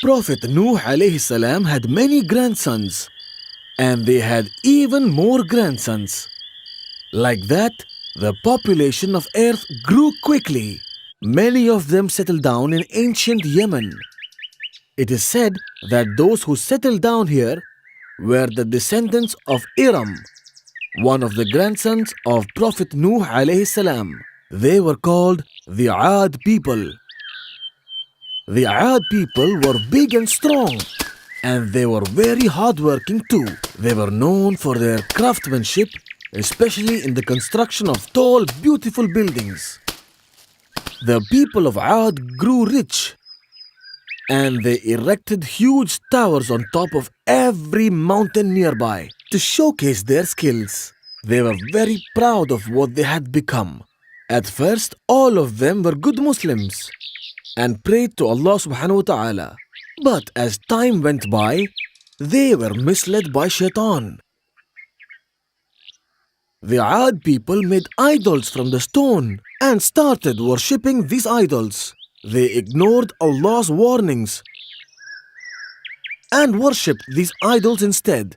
Prophet Nuh alayhi salam had many grandsons, and they had even more grandsons. Like that, the population of earth grew quickly. Many of them settled down in ancient Yemen. It is said that those who settled down here were the descendants of Iram, one of the grandsons of Prophet Nuh alayhi salam. They were called the Aad people. The Aad people were big and strong, and they were very hardworking too. They were known for their craftsmanship, especially in the construction of tall, beautiful buildings. The people of Aad grew rich, and they erected huge towers on top of every mountain nearby to showcase their skills. They were very proud of what they had become. At first, all of them were good Muslims and prayed to Allah subhanahu wa ta'ala. But as time went by, they were misled by shaitan. The Aad people made idols from the stone and started worshipping these idols. They ignored Allah's warnings and worshipped these idols instead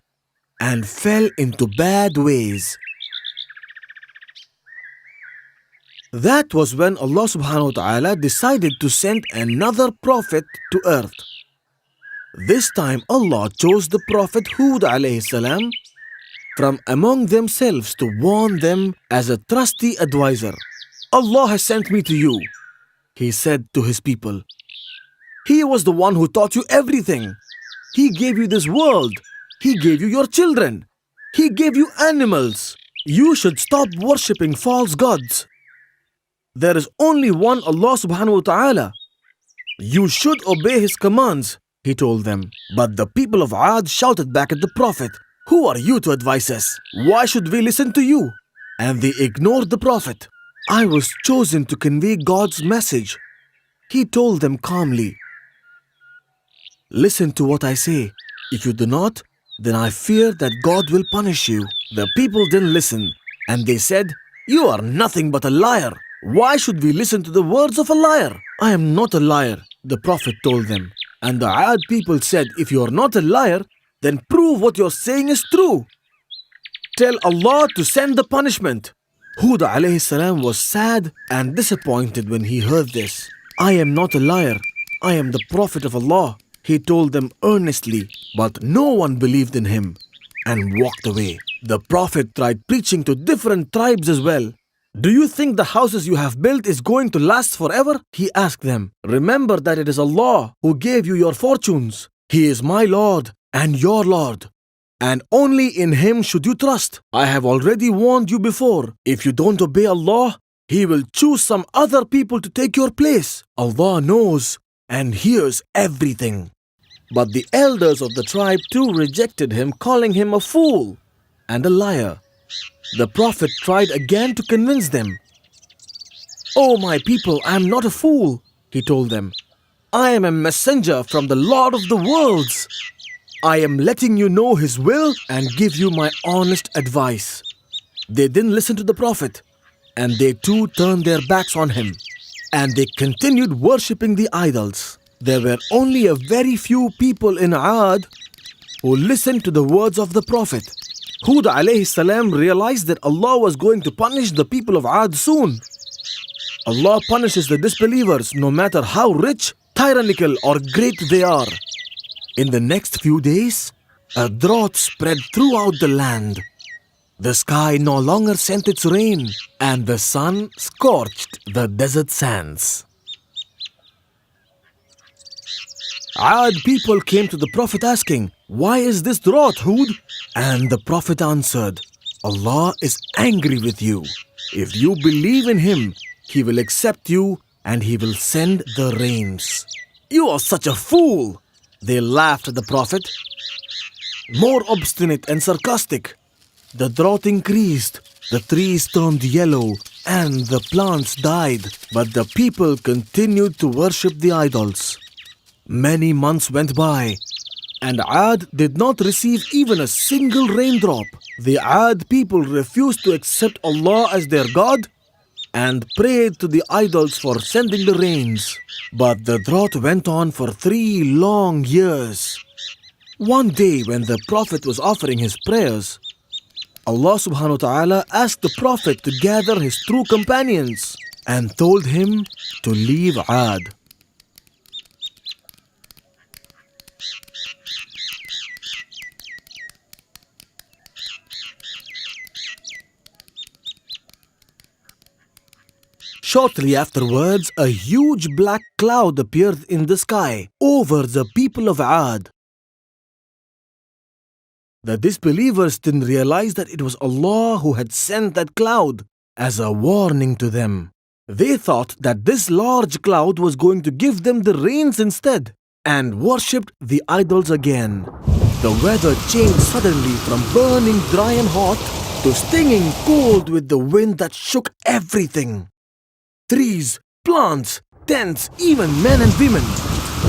and fell into bad ways. That was when Allah subhanahu wa ta'ala decided to send another prophet to earth. This time Allah chose the Prophet Hud alayhi salam from among themselves to warn them as a trusty advisor. Allah has sent me to you, he said to his people. He was the one who taught you everything. He gave you this world. He gave you your children. He gave you animals. You should stop worshipping false gods. There is only one Allah subhanahu wa ta'ala. You should obey His commands, he told them. But the people of Aad shouted back at the Prophet, who are you to advise us? Why should we listen to you? And they ignored the Prophet. I was chosen to convey God's message. He told them calmly, listen to what I say. If you do not, then I fear that God will punish you. The people didn't listen, and they said, you are nothing but a liar. Why should we listen to the words of a liar? I am not a liar, the Prophet told them. And the Aad people said, if you are not a liar, then prove what you're saying is true. Tell Allah to send the punishment. Hud alayhi salam was sad and disappointed when he heard this. I am not a liar. I am the Prophet of Allah, he told them earnestly. But no one believed in him and walked away. The Prophet tried preaching to different tribes as well. Do you think the houses you have built is going to last forever? He asked them. Remember that it is Allah who gave you your fortunes. He is my Lord and your Lord, and only in Him should you trust. I have already warned you before. If you don't obey Allah, He will choose some other people to take your place. Allah knows and hears everything. But the elders of the tribe too rejected him, calling him a fool and a liar. The Prophet tried again to convince them. Oh my people, I am not a fool, he told them. I am a messenger from the Lord of the worlds. I am letting you know His will and give you my honest advice. They didn't listen to the Prophet, and they too turned their backs on him, and they continued worshipping the idols. There were only a very few people in Aad who listened to the words of the Prophet. Hud alayhi salam realized that Allah was going to punish the people of Aad soon. Allah punishes the disbelievers no matter how rich, tyrannical or great they are. In the next few days, a drought spread throughout the land. The sky no longer sent its rain, and the sun scorched the desert sands. Aad people came to the Prophet asking, why is this drought, Hud? And the Prophet answered, Allah is angry with you. If you believe in Him, He will accept you and He will send the rains. You are such a fool! They laughed at the Prophet. More obstinate and sarcastic. The drought increased, the trees turned yellow, and the plants died. But the people continued to worship the idols. Many months went by, and Aad did not receive even a single raindrop. The Aad people refused to accept Allah as their God and prayed to the idols for sending the rains. But the drought went on for 3 long years. One day, when the Prophet was offering his prayers, Allah subhanahu wa ta'ala asked the Prophet to gather his true companions and told him to leave Ad. Shortly afterwards, a huge black cloud appeared in the sky over the people of Ad. The disbelievers didn't realize that it was Allah who had sent that cloud as a warning to them. They thought that this large cloud was going to give them the rains instead and worshipped the idols again. The weather changed suddenly from burning dry and hot to stinging cold with the wind that shook everything. Trees, plants, tents, even men and women.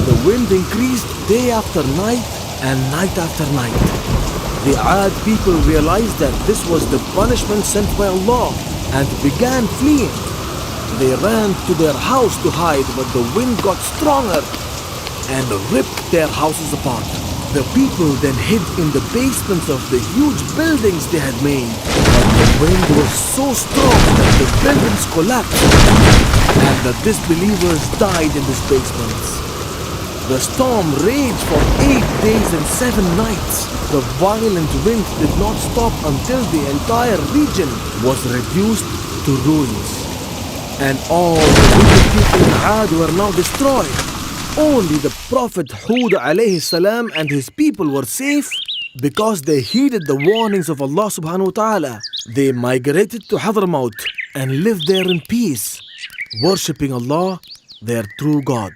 The wind increased day after night and night after night. The Ad people realized that this was the punishment sent by Allah and began fleeing. They ran to their house to hide, but the wind got stronger and ripped their houses apart. The people then hid in the basements of the huge buildings they had made. But the wind was so strong that the buildings collapsed and the disbelievers died in these basements. The storm raged for 8 days and 7 nights. The violent wind did not stop until the entire region was reduced to ruins. And all the wicked people in Ad were now destroyed. Only the Prophet Hud alayhi salam and his people were safe because they heeded the warnings of Allah subhanahu wa ta'ala. They migrated to Hadramaut and lived there in peace, worshipping Allah, their true God.